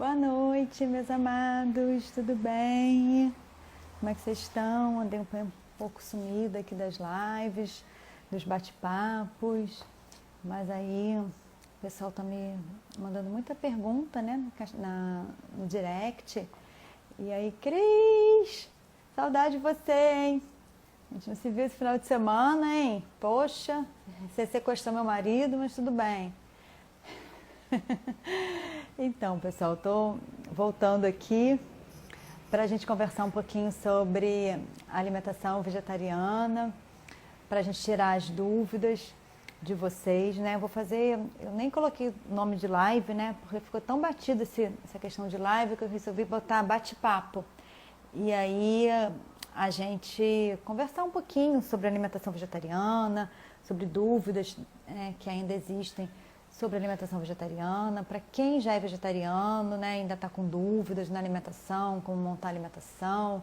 Boa noite, meus amados, tudo bem? Como é que vocês estão? Andei um pouco sumida aqui das lives, dos bate-papos, mas aí o pessoal tá me mandando muita pergunta, né, no direct. E aí, Cris, saudade de você, hein? A gente não se viu esse final de semana, hein? Poxa, você sequestrou meu marido, mas tudo bem. Então, pessoal, estou voltando aqui para a gente conversar um pouquinho sobre alimentação vegetariana, para a gente tirar as dúvidas de vocês, né? Eu nem coloquei o nome de live, né? Porque ficou tão batido essa questão de live que eu resolvi botar bate-papo. E aí a gente conversar um pouquinho sobre alimentação vegetariana, sobre dúvidas que ainda existem sobre alimentação vegetariana, para quem já é vegetariano, né, ainda está com dúvidas na alimentação, como montar a alimentação,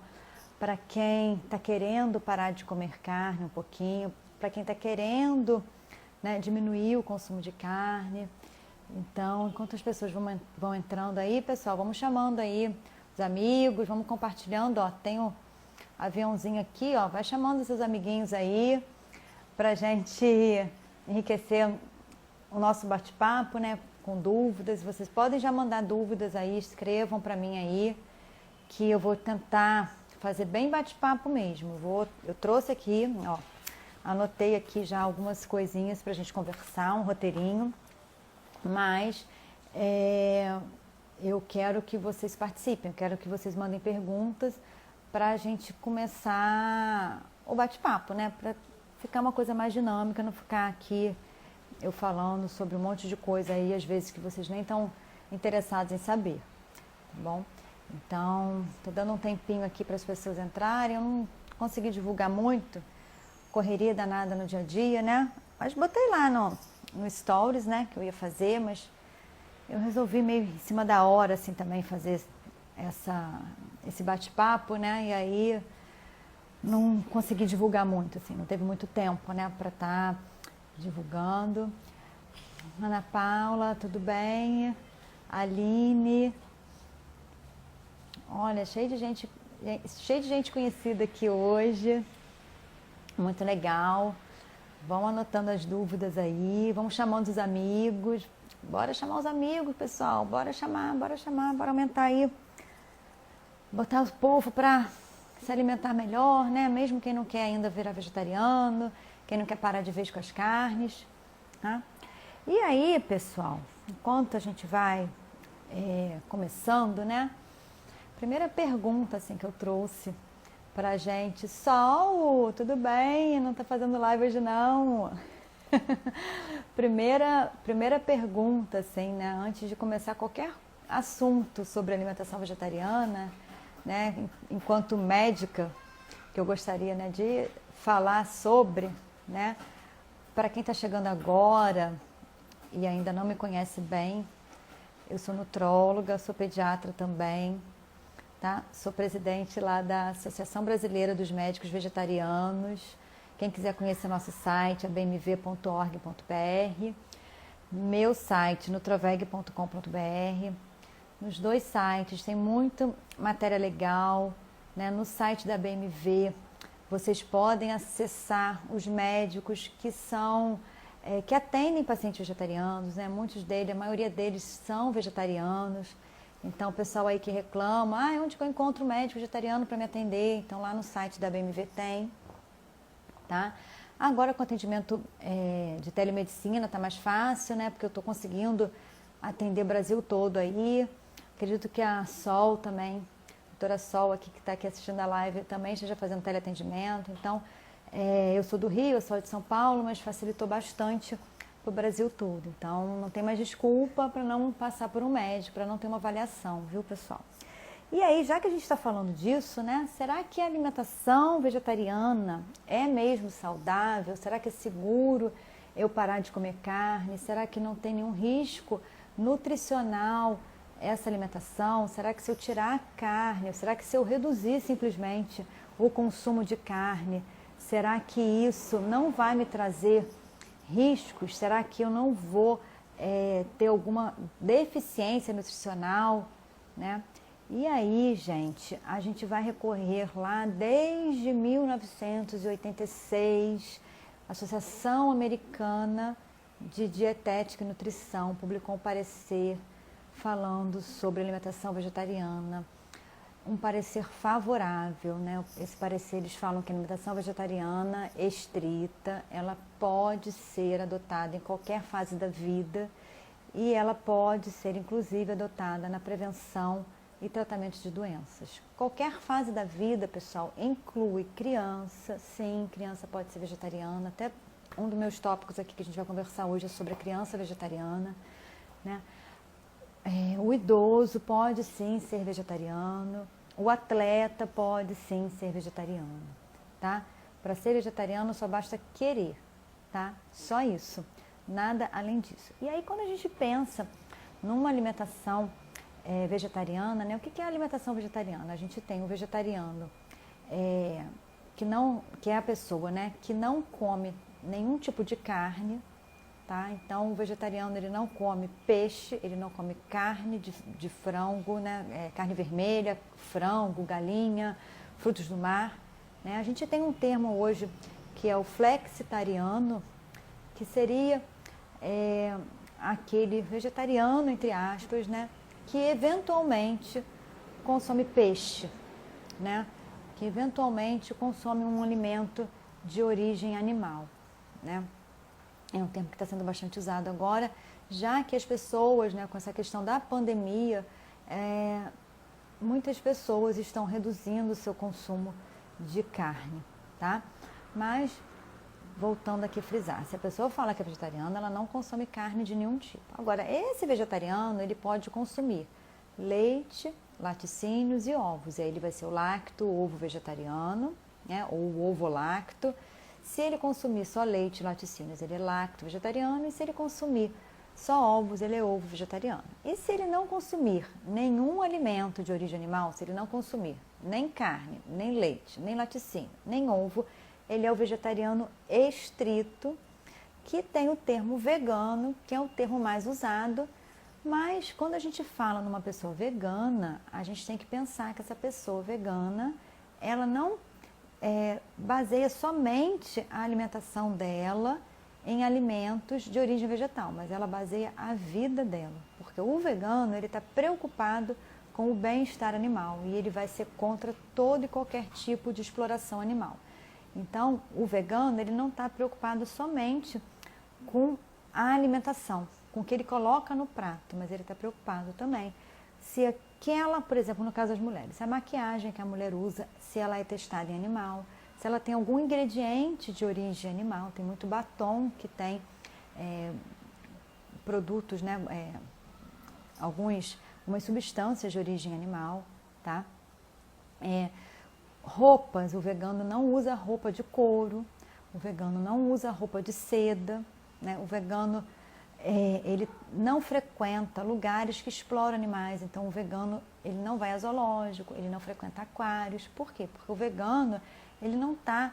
para quem está querendo parar de comer carne um pouquinho, para quem está querendo, né, diminuir o consumo de carne. Então, enquanto as pessoas vão entrando aí, pessoal, vamos chamando aí os amigos, vamos compartilhando, ó, tem o aviãozinho aqui, ó, vai chamando seus amiguinhos aí, para a gente enriquecer o nosso bate-papo, né, com dúvidas. Vocês podem já mandar dúvidas aí, escrevam para mim aí, que eu vou tentar fazer bem bate-papo mesmo. Eu trouxe aqui, ó, anotei aqui já algumas coisinhas para a gente conversar, um roteirinho, mas eu quero que vocês participem, eu quero que vocês mandem perguntas para a gente começar o bate-papo, né, para ficar uma coisa mais dinâmica, não ficar aqui eu falando sobre um monte de coisa aí, às vezes que vocês nem estão interessados em saber, tá bom? Então, tô dando um tempinho aqui para as pessoas entrarem, eu não consegui divulgar muito, correria danada no dia a dia, né? Mas botei lá no Stories, né, que eu ia fazer, mas eu resolvi meio em cima da hora, assim, também fazer esse bate-papo, né? E aí não consegui divulgar muito, assim, não teve muito tempo, né, para estar divulgando. Ana Paula, tudo bem? Aline. Olha, cheio de gente conhecida aqui hoje. Muito legal. Vão anotando as dúvidas aí, vamos chamando os amigos. Bora chamar os amigos, pessoal. Bora chamar, bora aumentar aí. Botar o povo para se alimentar melhor, né? Mesmo quem não quer ainda virar vegetariano, quem não quer parar de vez com as carnes, tá? E aí, pessoal, enquanto a gente vai começando, né? Primeira pergunta, assim, que eu trouxe pra gente. Sol, tudo bem? Não tá fazendo live hoje, não? Primeira pergunta, assim, né? Antes de começar qualquer assunto sobre alimentação vegetariana, né? Enquanto médica, que eu gostaria, né, de falar sobre, né? Para quem está chegando agora e ainda não me conhece bem, eu sou nutróloga, sou pediatra também, tá? Sou presidente lá da Associação Brasileira dos Médicos Vegetarianos. Quem quiser conhecer nosso site é bmv.org.br, meu site nutroveg.com.br. Nos dois sites tem muita matéria legal, né? No site da BMV vocês podem acessar os médicos que atendem pacientes vegetarianos, né? Muitos deles, a maioria deles são vegetarianos. Então, o pessoal aí que reclama, onde que eu encontro um médico vegetariano para me atender? Então, lá no site da BMV tem, tá? Agora, com o atendimento de telemedicina, está mais fácil, né? Porque eu estou conseguindo atender o Brasil todo aí. Acredito que a Sol também, a doutora Sol aqui, que está aqui assistindo a live, também esteja fazendo teleatendimento. Então, eu sou do Rio, eu sou de São Paulo, mas facilitou bastante para o Brasil todo. Então, não tem mais desculpa para não passar por um médico, para não ter uma avaliação, viu, pessoal? E aí, já que a gente está falando disso, né? Será que a alimentação vegetariana é mesmo saudável? Será que é seguro eu parar de comer carne? Será que não tem nenhum risco nutricional essa alimentação? Será que se eu tirar a carne, será que se eu reduzir simplesmente o consumo de carne, será que isso não vai me trazer riscos? Será que eu não vou ter alguma deficiência nutricional? né? E aí, gente, a gente vai recorrer lá desde 1986, a Associação Americana de Dietética e Nutrição publicou um parecer falando sobre alimentação vegetariana, um parecer favorável, né? Esse parecer, eles falam que a alimentação vegetariana estrita, ela pode ser adotada em qualquer fase da vida e ela pode ser, inclusive, adotada na prevenção e tratamento de doenças. Qualquer fase da vida, pessoal, inclui criança, sim, criança pode ser vegetariana, até um dos meus tópicos aqui que a gente vai conversar hoje é sobre a criança vegetariana, né? O idoso pode sim ser vegetariano, o atleta pode sim ser vegetariano, tá? Para ser vegetariano só basta querer, tá? Só isso, nada além disso. E aí quando a gente pensa numa alimentação vegetariana, né? O que é a alimentação vegetariana? A gente tem o vegetariano que é a pessoa, né? Que não come nenhum tipo de carne, tá? Então o vegetariano ele não come peixe, ele não come carne de frango, né? Carne vermelha, frango, galinha, frutos do mar, né? A gente tem um termo hoje que é o flexitariano, que seria aquele vegetariano, entre aspas, né? Que eventualmente consome peixe, né? Que eventualmente consome um alimento de origem animal, né? É um termo que está sendo bastante usado agora, já que as pessoas, né, com essa questão da pandemia, muitas pessoas estão reduzindo o seu consumo de carne, tá? Mas, voltando aqui a frisar, se a pessoa fala que é vegetariana, ela não consome carne de nenhum tipo. Agora, esse vegetariano, ele pode consumir leite, laticínios e ovos. E aí ele vai ser o lacto-ovo vegetariano, né, ou o ovo-lacto. Se ele consumir só leite e laticínios, ele é lacto-vegetariano. E se ele consumir só ovos, ele é ovo-vegetariano. E se ele não consumir nenhum alimento de origem animal, se ele não consumir nem carne, nem leite, nem laticínio, nem ovo, ele é o vegetariano estrito, que tem o termo vegano, que é o termo mais usado. Mas quando a gente fala numa pessoa vegana, a gente tem que pensar que essa pessoa vegana, ela não baseia somente a alimentação dela em alimentos de origem vegetal, mas ela baseia a vida dela, porque o vegano ele está preocupado com o bem-estar animal e ele vai ser contra todo e qualquer tipo de exploração animal. Então, o vegano ele não está preocupado somente com a alimentação, com o que ele coloca no prato, mas ele está preocupado também se aquela, por exemplo, no caso das mulheres, se a maquiagem que a mulher usa, se ela é testada em animal, se ela tem algum ingrediente de origem animal, tem muito batom que tem produtos, né, algumas substâncias de origem animal, tá? Roupas, o vegano não usa roupa de couro, o vegano não usa roupa de seda, né? O vegano ele não frequenta lugares que exploram animais, então o vegano ele não vai a zoológico, ele não frequenta aquários. Por quê? Porque o vegano ele não está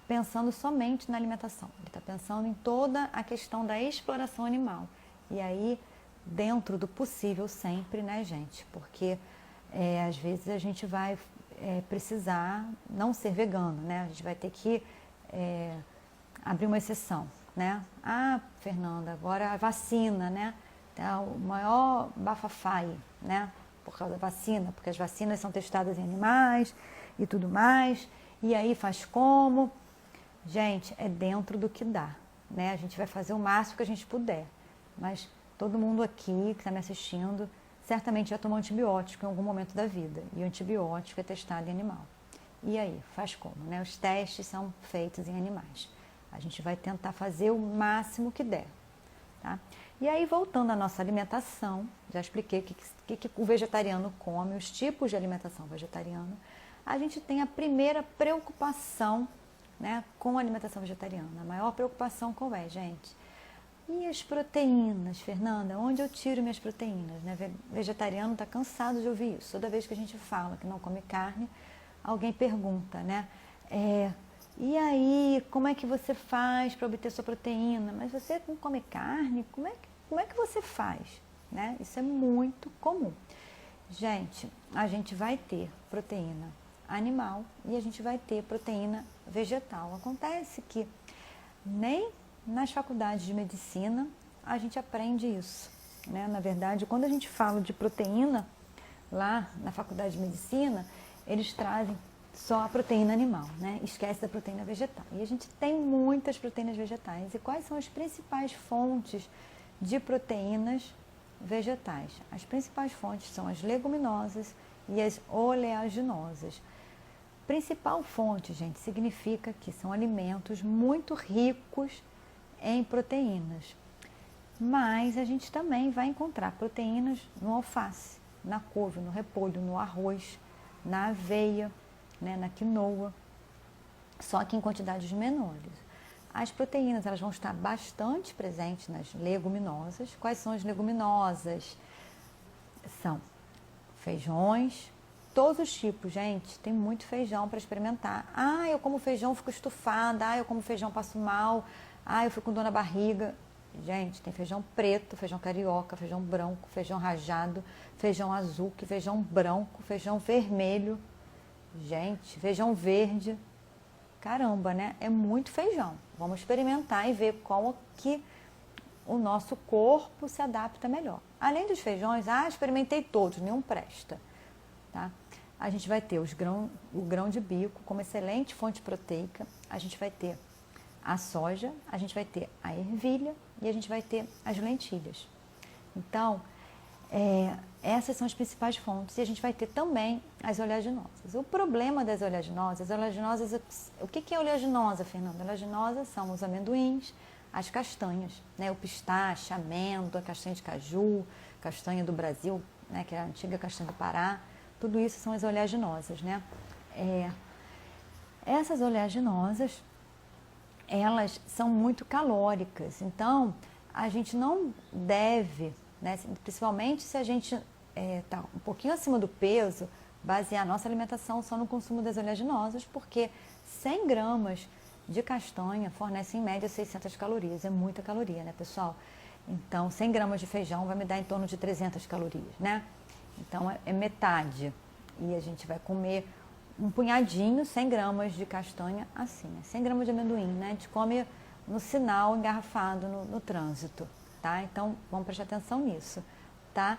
pensando somente na alimentação, ele está pensando em toda a questão da exploração animal. E aí, dentro do possível sempre, né, gente? Porque às vezes a gente vai precisar não ser vegano, né? A gente vai ter que abrir uma exceção, né? Ah, Fernanda, agora a vacina, né? Tá o maior bafafá aí, né? Por causa da vacina, porque as vacinas são testadas em animais e tudo mais. E aí faz como? Gente, é dentro do que dá, né? A gente vai fazer o máximo que a gente puder. Mas todo mundo aqui que está me assistindo certamente já tomou antibiótico em algum momento da vida. E o antibiótico é testado em animal. E aí, faz como, né? Os testes são feitos em animais. A gente vai tentar fazer o máximo que der, tá? E aí, voltando à nossa alimentação, já expliquei o que o vegetariano come, os tipos de alimentação vegetariana. A gente tem a primeira preocupação, né, com a alimentação vegetariana. A maior preocupação qual é, gente? E as proteínas, Fernanda? Onde eu tiro minhas proteínas? Né? Vegetariano está cansado de ouvir isso. Toda vez que a gente fala que não come carne, alguém pergunta, né? E aí, como é que você faz para obter sua proteína? Mas você não come carne? Como é que você faz? né? Isso é muito comum. Gente, a gente vai ter proteína animal e a gente vai ter proteína vegetal. Acontece que nem nas faculdades de medicina a gente aprende isso, né? Na verdade, quando a gente fala de proteína lá na faculdade de medicina, eles trazem só a proteína animal, né? Esquece da proteína vegetal. E a gente tem muitas proteínas vegetais. E quais são as principais fontes de proteínas vegetais? As principais fontes são as leguminosas e as oleaginosas. Principal fonte, gente, significa que são alimentos muito ricos em proteínas. Mas a gente também vai encontrar proteínas no alface, na couve, no repolho, no arroz, na aveia, né, na quinoa, só que em quantidades menores. As proteínas, elas vão estar bastante presentes nas leguminosas. Quais são as leguminosas? São feijões, todos os tipos, gente. Tem muito feijão para experimentar. Ah, eu como feijão, fico estufada. Ah, eu como feijão, passo mal. Ah, eu fico com dor na barriga. Gente, tem feijão preto, feijão carioca, feijão branco, feijão rajado, feijão azul, feijão branco, feijão vermelho. Gente, feijão verde. Caramba, né? É muito feijão. Vamos experimentar e ver qual que o nosso corpo se adapta melhor. Além dos feijões, experimentei todos, nenhum presta. Tá? A gente vai ter o grão de bico como excelente fonte proteica. A gente vai ter a soja, a gente vai ter a ervilha e a gente vai ter as lentilhas. Então, essas são as principais fontes. E a gente vai ter também as oleaginosas. O problema das oleaginosas, o que é oleaginosa, Fernanda? Oleaginosa são os amendoins, as castanhas, né? O pistache, a amêndoa, a castanha de caju, castanha do Brasil, né? Que é a antiga castanha do Pará. Tudo isso são as oleaginosas, né? Essas oleaginosas, elas são muito calóricas. Então, a gente não deve, né, principalmente se a gente está um pouquinho acima do peso, basear a nossa alimentação só no consumo das oleaginosas, porque 100 gramas de castanha fornecem em média 600 calorias. É muita caloria, né, pessoal? Então, 100 gramas de feijão vai me dar em torno de 300 calorias, né? Então, é metade. E a gente vai comer um punhadinho, 100 gramas de castanha, assim, 100 gramas de amendoim, né? A gente come no sinal, engarrafado no trânsito, tá? Então, vamos prestar atenção nisso, tá?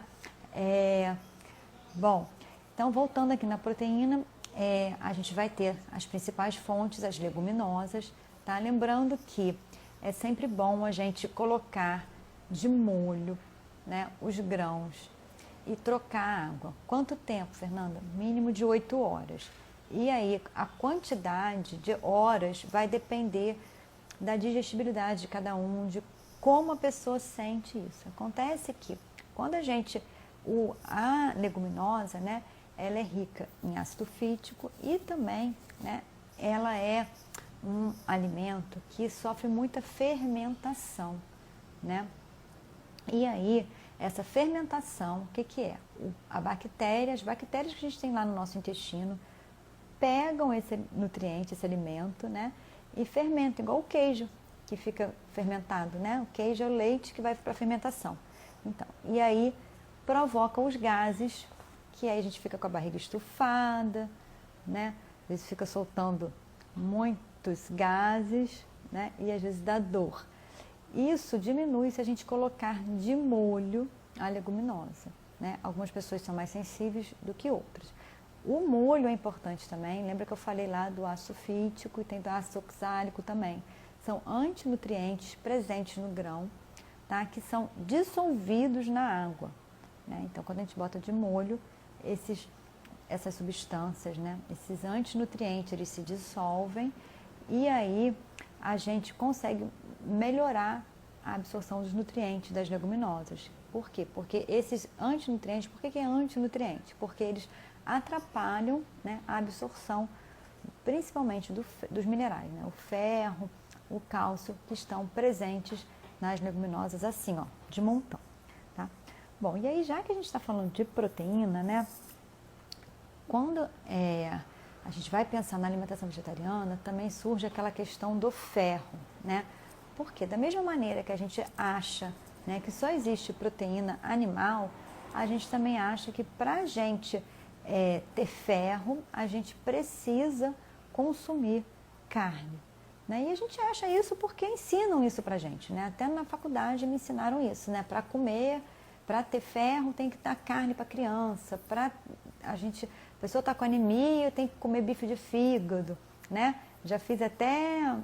Bom, então, voltando aqui na proteína, a gente vai ter as principais fontes, as leguminosas, tá? Lembrando que é sempre bom a gente colocar de molho, né, os grãos e trocar a água. Quanto tempo, Fernanda? Mínimo de 8 horas. E aí, a quantidade de horas vai depender da digestibilidade de cada um, de como a pessoa sente isso. Acontece que quando a leguminosa, né, ela é rica em ácido fítico e também, né, ela é um alimento que sofre muita fermentação, né? E aí, essa fermentação, o que é? As bactérias que a gente tem lá no nosso intestino, pegam esse nutriente, esse alimento, né? E fermentam, igual o queijo, que fica fermentado, né? O queijo é o leite que vai para a fermentação. Então, e aí provoca os gases, que aí a gente fica com a barriga estufada, né? Às vezes fica soltando muitos gases, né? E às vezes dá dor. Isso diminui se a gente colocar de molho a leguminosa, né? Algumas pessoas são mais sensíveis do que outras. O molho é importante também, lembra que eu falei lá do ácido fítico e tem do ácido oxálico também. São antinutrientes presentes no grão, tá? Que são dissolvidos na água, né? Então, quando a gente bota de molho, essas substâncias, né? Esses antinutrientes, eles se dissolvem e aí a gente consegue melhorar a absorção dos nutrientes das leguminosas. Por quê? Porque esses antinutrientes, por que é antinutriente? Porque eles atrapalham, né, a absorção, principalmente dos minerais, né? O ferro, o cálcio, que estão presentes nas leguminosas assim, ó, de montão, tá? Bom, e aí já que a gente está falando de proteína, né, quando a gente vai pensar na alimentação vegetariana, também surge aquela questão do ferro, né? Porque da mesma maneira que a gente acha né, que só existe proteína animal, a gente também acha que para a gente ter ferro, a gente precisa consumir carne. Né? E a gente acha isso porque ensinam isso pra gente, né? Até na faculdade me ensinaram isso, né? Para comer, para ter ferro, tem que dar carne para criança. A pessoa está com anemia, tem que comer bife de fígado, né? Já fiz até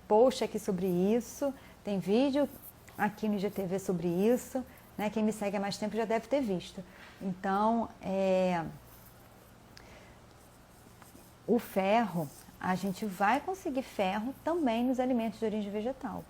post aqui sobre isso, tem vídeo aqui no IGTV sobre isso, né? Quem me segue há mais tempo já deve ter visto. Então, o ferro, a gente vai conseguir ferro também nos alimentos de origem vegetal.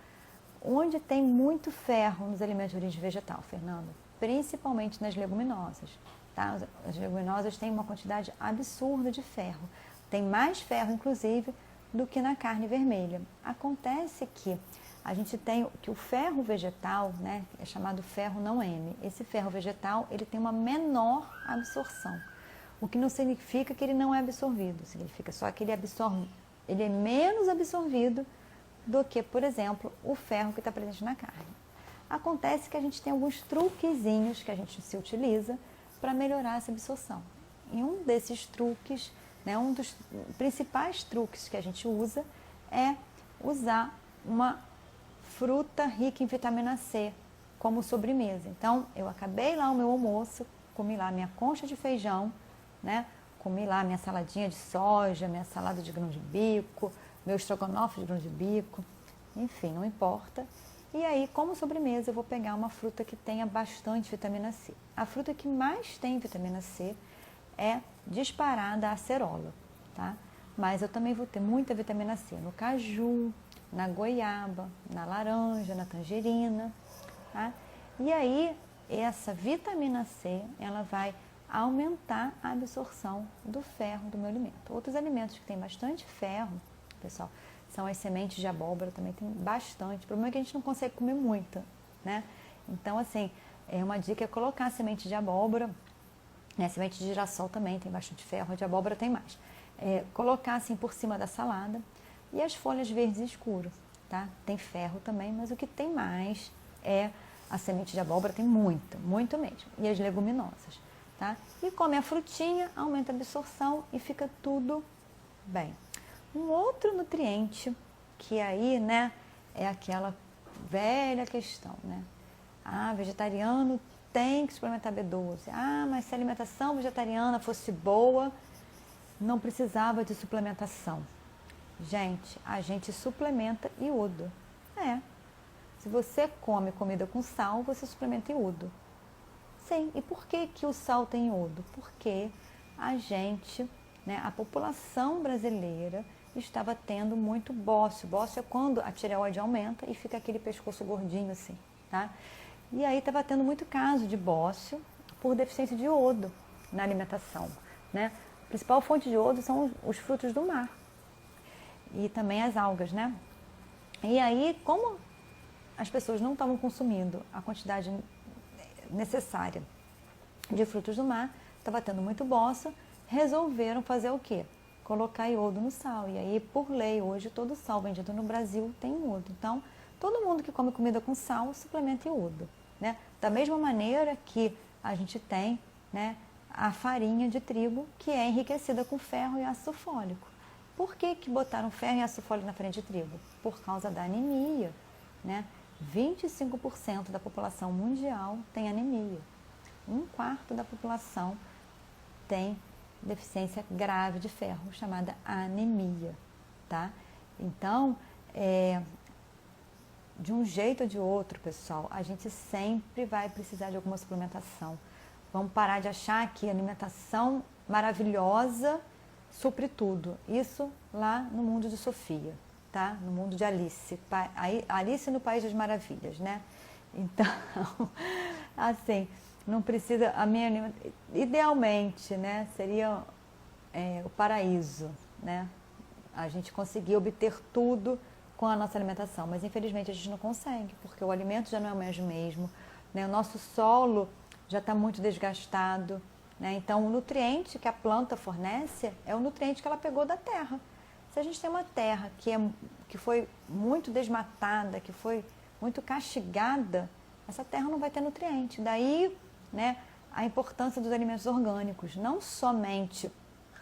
Onde tem muito ferro nos alimentos de origem vegetal, Fernanda? Principalmente nas leguminosas. Tá? As leguminosas têm uma quantidade absurda de ferro. Tem mais ferro, inclusive, do que na carne vermelha. Acontece que a gente tem que o ferro vegetal, né, é chamado ferro não M. Esse ferro vegetal, ele tem uma menor absorção. O que não significa que ele não é absorvido, significa só que ele é menos absorvido do que, por exemplo, o ferro que está presente na carne. Acontece que a gente tem alguns truquezinhos que a gente se utiliza para melhorar essa absorção. E um desses truques, né, um dos principais truques que a gente usa é usar uma fruta rica em vitamina C como sobremesa. Então, eu acabei lá o meu almoço, comi lá minha concha de feijão, né? Comi lá minha saladinha de soja, minha salada de grão de bico, meu estrogonofe de grão de bico, enfim, não importa. E aí, como sobremesa, eu vou pegar uma fruta que tenha bastante vitamina C. A fruta que mais tem vitamina C é disparada a acerola, tá? Mas eu também vou ter muita vitamina C no caju, na goiaba, na laranja, na tangerina, tá? E aí, essa vitamina C, ela vai aumentar a absorção do ferro do meu alimento. Outros alimentos que têm bastante ferro, pessoal, são as sementes de abóbora, também tem bastante. O problema é que a gente não consegue comer muita, né? Então, assim, uma dica é colocar semente de abóbora, né? Semente de girassol também tem bastante ferro, a de abóbora tem mais. Colocar assim por cima da salada e as folhas verdes escuras, tá? Tem ferro também, mas o que tem mais é a semente de abóbora, tem muito, muito mesmo. E as leguminosas. Tá? E come a frutinha, aumenta a absorção e fica tudo bem. Um outro nutriente que aí, né, é aquela velha questão, né? Ah, vegetariano tem que suplementar B12. Ah, mas se a alimentação vegetariana fosse boa, não precisava de suplementação. Gente, a gente suplementa iodo. Se você come comida com sal, você suplementa iodo. Sim, e por que que o sal tem iodo? Porque a gente, né, a população brasileira estava tendo muito bócio. Bócio é quando a tireoide aumenta e fica aquele pescoço gordinho assim, tá? E aí estava tendo muito caso de bócio por deficiência de iodo na alimentação, né? A principal fonte de iodo são os frutos do mar e também as algas, né? E aí, como as pessoas não estavam consumindo a quantidade necessária de frutos do mar, estava tendo muito bócio, resolveram fazer o quê? Colocar iodo no sal. E aí, por lei, hoje todo sal vendido no Brasil tem iodo. Então, todo mundo que come comida com sal suplementa iodo, né? Da mesma maneira que a gente tem, né, a farinha de trigo, que é enriquecida com ferro e ácido fólico. Por que que botaram ferro e ácido fólico na farinha de trigo? Por causa da anemia, né? 25% da população mundial tem anemia. 1/4 da população tem deficiência grave de ferro, chamada anemia, tá? Então, de um jeito ou de outro, pessoal, a gente sempre vai precisar de alguma suplementação. Vamos parar de achar que a alimentação maravilhosa supre tudo. Isso lá no mundo de Sofia, tá? No mundo de Alice. Alice no País das Maravilhas, né? Então, assim, não precisa... Idealmente, né? Seria o paraíso, né? A gente conseguir obter tudo com a nossa alimentação, mas infelizmente a gente não consegue, porque o alimento já não é mais o mesmo, né? O nosso solo já está muito desgastado, né? Então o nutriente que a planta fornece é o nutriente que ela pegou da terra. Se a gente tem uma terra que foi muito desmatada, que foi muito castigada, essa terra não vai ter nutriente. Daí, né, a importância dos alimentos orgânicos, não somente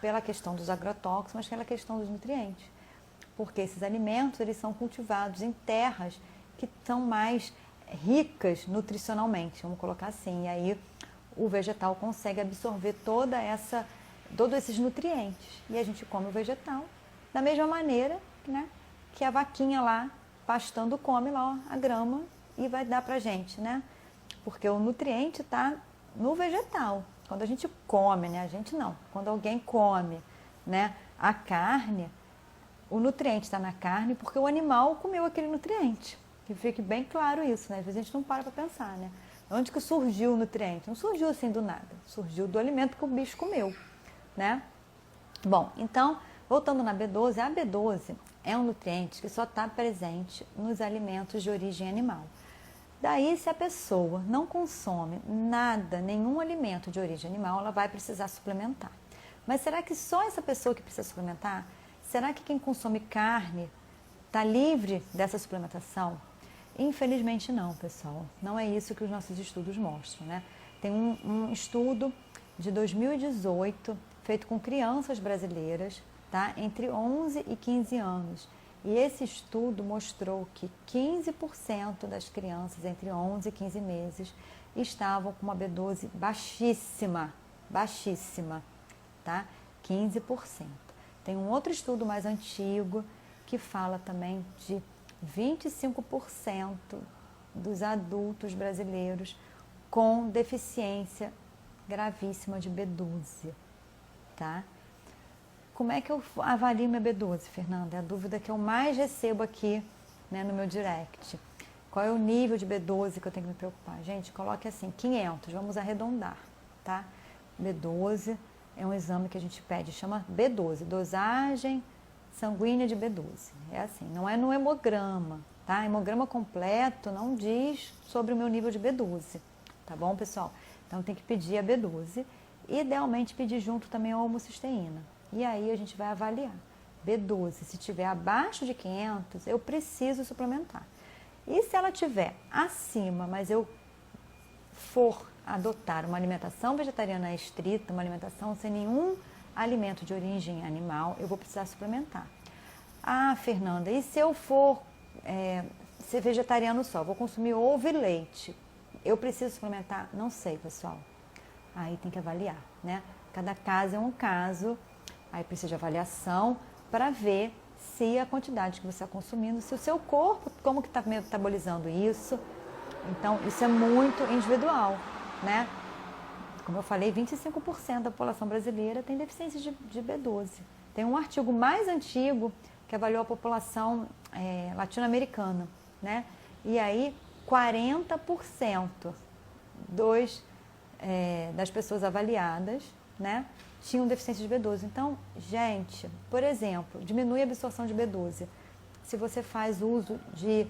pela questão dos agrotóxicos, mas pela questão dos nutrientes. Porque esses alimentos, eles são cultivados em terras que são mais ricas nutricionalmente, vamos colocar assim. E aí o vegetal consegue absorver todos esses nutrientes. E a gente come o vegetal da mesma maneira, né, que a vaquinha lá, pastando, come lá a grama e vai dar pra gente, né? Porque o nutriente está no vegetal. Quando a gente come, né? A gente não. Quando alguém come, né, a carne, o nutriente está na carne porque o animal comeu aquele nutriente. Que fique bem claro isso, né? Às vezes a gente não para pensar, né? Onde que surgiu o nutriente? Não surgiu assim do nada. Surgiu do alimento que o bicho comeu, né? Bom, então, voltando na B12, a B12 é um nutriente que só está presente nos alimentos de origem animal. Daí, se a pessoa não consome nada, nenhum alimento de origem animal, ela vai precisar suplementar. Mas será que só essa pessoa que precisa suplementar? Será que quem consome carne está livre dessa suplementação? Infelizmente não, pessoal. Não é isso que os nossos estudos mostram, né? Tem um estudo de 2018 feito com crianças brasileiras, tá? Entre 11 e 15 anos. E esse estudo mostrou que 15% das crianças entre 11 e 15 meses estavam com uma B12 baixíssima, baixíssima, tá? 15%. Tem um outro estudo mais antigo que fala também de 25% dos adultos brasileiros com deficiência gravíssima de B12, tá? Como é que eu avalio minha B12, Fernanda? É a dúvida que eu mais recebo aqui, né, no meu direct. Qual é o nível de B12 que eu tenho que me preocupar? Gente, coloque assim, 500, vamos arredondar, tá? B12 é um exame que a gente pede, chama B12, dosagem sanguínea de B12. É assim, não é no hemograma, tá? Hemograma completo não diz sobre o meu nível de B12, tá bom, pessoal? Então tem que pedir a B12, idealmente pedir junto também a homocisteína. E aí a gente vai avaliar. B12, se tiver abaixo de 500, eu preciso suplementar. E se ela tiver acima, mas eu for adotar uma alimentação vegetariana estrita, uma alimentação sem nenhum alimento de origem animal, eu vou precisar suplementar. Ah, Fernanda, e se eu for ser vegetariano só, vou consumir ovo e leite, eu preciso suplementar? Não sei, pessoal. Aí tem que avaliar, né? Cada caso é um caso. Aí precisa de avaliação para ver se a quantidade que você está consumindo, se o seu corpo, como que está metabolizando isso. Então, isso é muito individual, né? Como eu falei, 25% da população brasileira tem deficiência de B12. Tem um artigo mais antigo que avaliou a população latino-americana, né? E aí, 40% das pessoas avaliadas, né, tinham deficiência de B12. Então, gente, por exemplo, diminui a absorção de B12. Se você faz uso de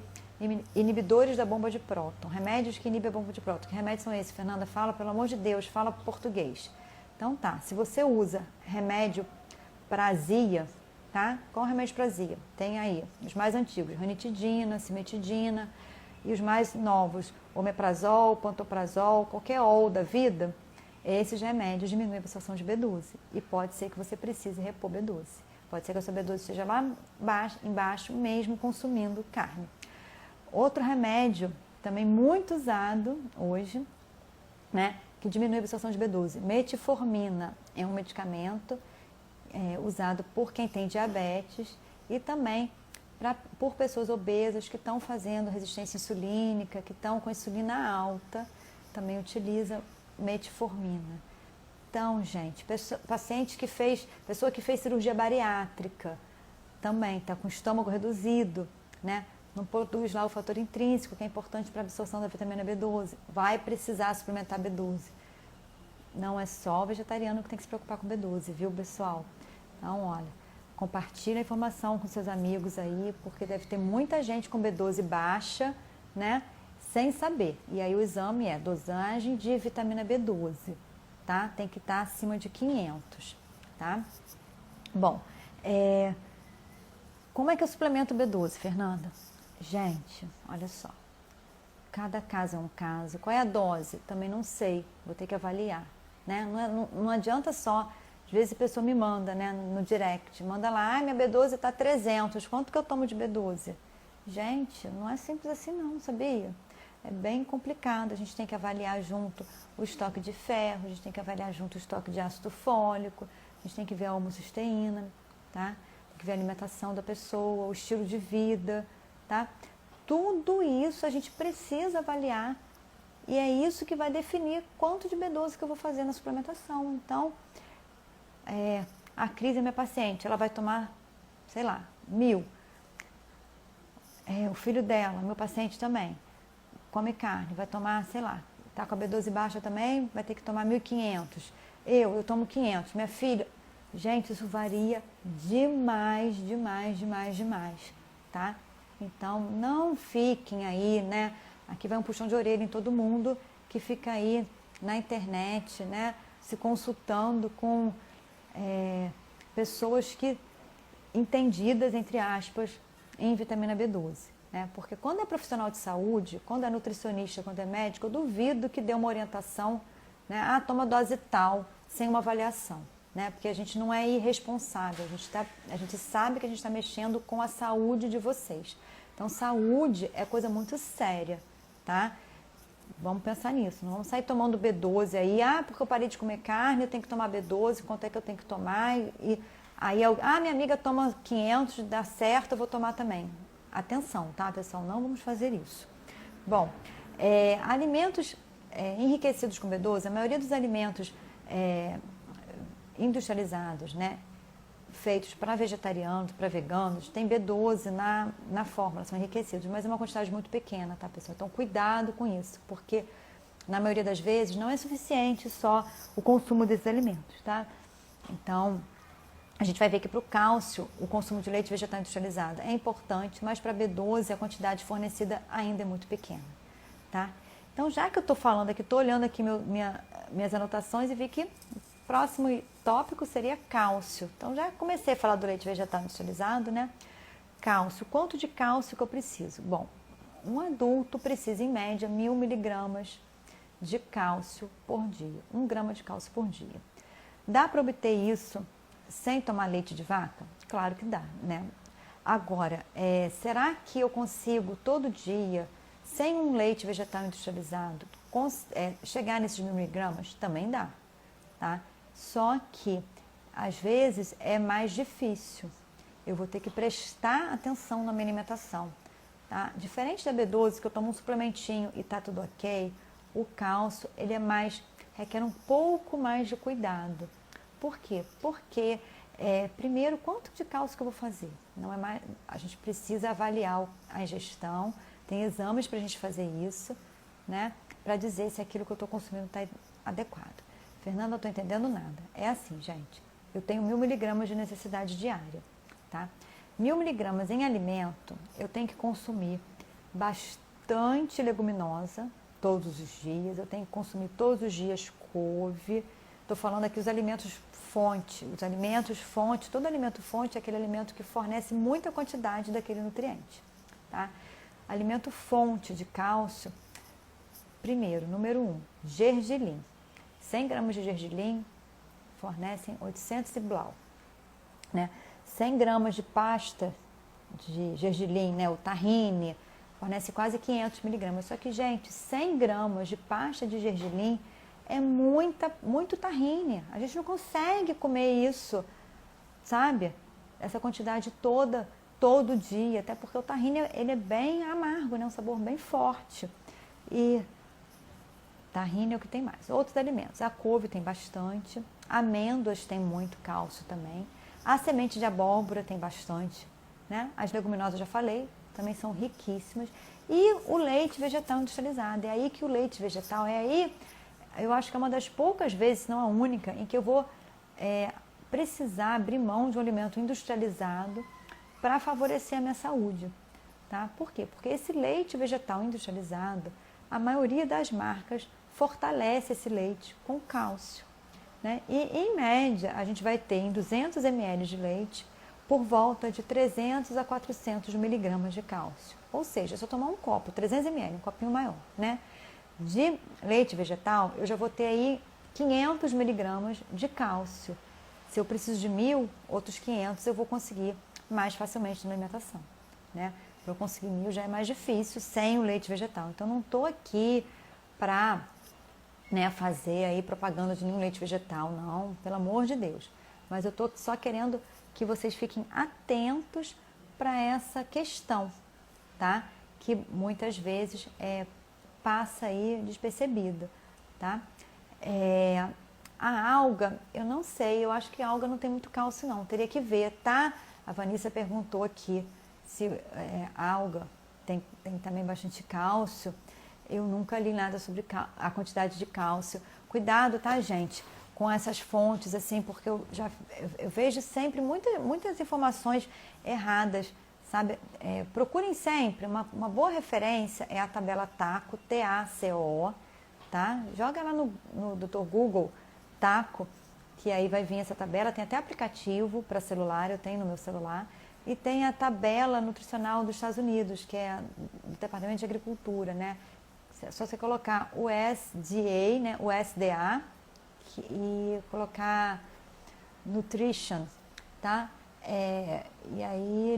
inibidores da bomba de próton, remédios que inibem a bomba de próton. Que remédios são esses, Fernanda? Fala, pelo amor de Deus, fala português. Então tá, se você usa remédio para azia, tá? Qual remédio para azia? Tem aí os mais antigos, ranitidina, cimetidina, e os mais novos, omeprazol, pantoprazol, qualquer ol da vida. Esses remédios diminuem a absorção de B12 e pode ser que você precise repor B12. Pode ser que a sua B12 esteja lá embaixo, mesmo consumindo carne. Outro remédio, também muito usado hoje, né, que diminui a absorção de B12, metformina, é um medicamento usado por quem tem diabetes e também por pessoas obesas que estão fazendo resistência insulínica, que estão com insulina alta, também utiliza metformina. Então, gente, pessoa que fez cirurgia bariátrica, também está com o estômago reduzido, né? Não produz lá o fator intrínseco, que é importante para a absorção da vitamina B12. Vai precisar suplementar B12. Não é só o vegetariano que tem que se preocupar com B12, viu, pessoal? Então, olha, compartilha a informação com seus amigos aí, porque deve ter muita gente com B12 baixa, né? Sem saber. E aí o exame é dosagem de vitamina B12, tá? Tem que estar acima de 500, tá? Bom, como é que eu suplemento B12, Fernanda? Gente, olha só. Cada caso é um caso. Qual é a dose? Também não sei, vou ter que avaliar, né? Não adianta só, às vezes a pessoa me manda, né, no direct, manda lá, minha B12 está 300, quanto que eu tomo de B12? Gente, não é simples assim não, sabia? É bem complicado, a gente tem que avaliar junto o estoque de ferro, a gente tem que avaliar junto o estoque de ácido fólico, a gente tem que ver a homocisteína, tá? Tem que ver a alimentação da pessoa, o estilo de vida, tá? Tudo isso a gente precisa avaliar e é isso que vai definir quanto de B12 que eu vou fazer na suplementação. Então, a Cris é minha paciente, ela vai tomar, sei lá, 1000. O filho dela, meu paciente também, come carne, vai tomar, sei lá, tá com a B12 baixa também, vai ter que tomar 1500. Eu tomo 500. Minha filha, gente, isso varia demais, demais, demais, demais, tá? Então, não fiquem aí, né? Aqui vai um puxão de orelha em todo mundo que fica aí na internet, né? Se consultando com pessoas que entendidas, entre aspas, em vitamina B12. Né? Porque quando é profissional de saúde, quando é nutricionista, quando é médico, eu duvido que dê uma orientação, né? Ah, toma dose tal, sem uma avaliação. Né? Porque a gente não é irresponsável, a gente sabe que a gente está mexendo com a saúde de vocês. Então, saúde é coisa muito séria, tá? Vamos pensar nisso, não vamos sair tomando B12 aí, porque eu parei de comer carne, eu tenho que tomar B12, quanto é que eu tenho que tomar? E aí, minha amiga toma 500, dá certo, eu vou tomar também. Atenção, tá, pessoal? Não vamos fazer isso. Bom, alimentos enriquecidos com B12, a maioria dos alimentos industrializados, né, feitos para vegetarianos, para veganos, tem B12 na fórmula, são enriquecidos, mas é uma quantidade muito pequena, tá, pessoal? Então, cuidado com isso, porque na maioria das vezes não é suficiente só o consumo desses alimentos, tá? Então, a gente vai ver que para o cálcio, o consumo de leite vegetal industrializado é importante, mas para B12 a quantidade fornecida ainda é muito pequena, tá? Então, já que eu estou falando aqui, estou olhando aqui minhas anotações e vi que o próximo tópico seria cálcio. Então, já comecei a falar do leite vegetal industrializado, né? Cálcio. Quanto de cálcio que eu preciso? Bom, um adulto precisa, em média, 1000 miligramas de cálcio por dia. 1 grama de cálcio por dia. Dá para obter isso sem tomar leite de vaca? Claro que dá, né? Agora, será que eu consigo todo dia, sem um leite vegetal industrializado, chegar nesses 1000 miligramas? Também dá, tá? Só que, às vezes, é mais difícil. Eu vou ter que prestar atenção na minha alimentação, tá? Diferente da B12, que eu tomo um suplementinho e tá tudo ok, o cálcio, ele requer um pouco mais de cuidado. Por quê? Porque, primeiro, quanto de cálcio que eu vou fazer? Não é mais, a gente precisa avaliar a ingestão, tem exames para a gente fazer isso, né? Para dizer se aquilo que eu estou consumindo está adequado. Fernanda, não estou entendendo nada. É assim, gente, eu tenho 1000 miligramas de necessidade diária, tá? 1000 miligramas em alimento, eu tenho que consumir bastante leguminosa todos os dias, eu tenho que consumir todos os dias couve. Estou falando aqui os alimentos fonte. Todo alimento fonte é aquele alimento que fornece muita quantidade daquele nutriente, tá? Alimento fonte de cálcio, primeiro, número 1, gergelim. 100 gramas de gergelim fornecem 800 e blau, né? 100 gramas de pasta de gergelim, né, o tahine, fornece quase 500 miligramas. Só que, gente, 100 gramas de pasta de gergelim é muito tahine. A gente não consegue comer isso, sabe? Essa quantidade toda, todo dia. Até porque o tahine, ele é bem amargo, né? Um sabor bem forte. E tahine é o que tem mais. Outros alimentos. A couve tem bastante. Amêndoas tem muito cálcio também. A semente de abóbora tem bastante, né? As leguminosas, já falei, também são riquíssimas. E o leite vegetal industrializado. É aí que o leite vegetal, eu acho que é uma das poucas vezes, se não a única, em que eu vou precisar abrir mão de um alimento industrializado para favorecer a minha saúde, tá? Por quê? Porque esse leite vegetal industrializado, a maioria das marcas fortalece esse leite com cálcio, né? E, em média, a gente vai ter em 200 ml de leite por volta de 300 a 400 miligramas de cálcio. Ou seja, se eu tomar um copo, 300 ml, um copinho maior, né, de leite vegetal, eu já vou ter aí 500 miligramas de cálcio. Se eu preciso de 1.000, outros 500 eu vou conseguir mais facilmente na alimentação, né? Para eu conseguir 1.000 já é mais difícil sem o leite vegetal. Então, não estou aqui para, né, fazer aí propaganda de nenhum leite vegetal, não, pelo amor de Deus. Mas eu estou só querendo que vocês fiquem atentos para essa questão, tá? Que muitas vezes passa aí despercebida, tá? A alga, eu não sei, eu acho que a alga não tem muito cálcio não, teria que ver, tá? A Vanessa perguntou aqui se a alga tem também bastante cálcio. Eu nunca li nada sobre a quantidade de cálcio. Cuidado, tá, gente, com essas fontes, assim, porque eu vejo sempre muitas informações erradas, sabe? Procurem sempre, uma boa referência é a tabela TACO, TACO, tá? Joga lá no Dr. Google, TACO, que aí vai vir essa tabela, tem até aplicativo para celular, eu tenho no meu celular, e tem a tabela nutricional dos Estados Unidos, que é do Departamento de Agricultura, né? É só você colocar o USDA, né, o USDA, e colocar Nutrition, tá? E aí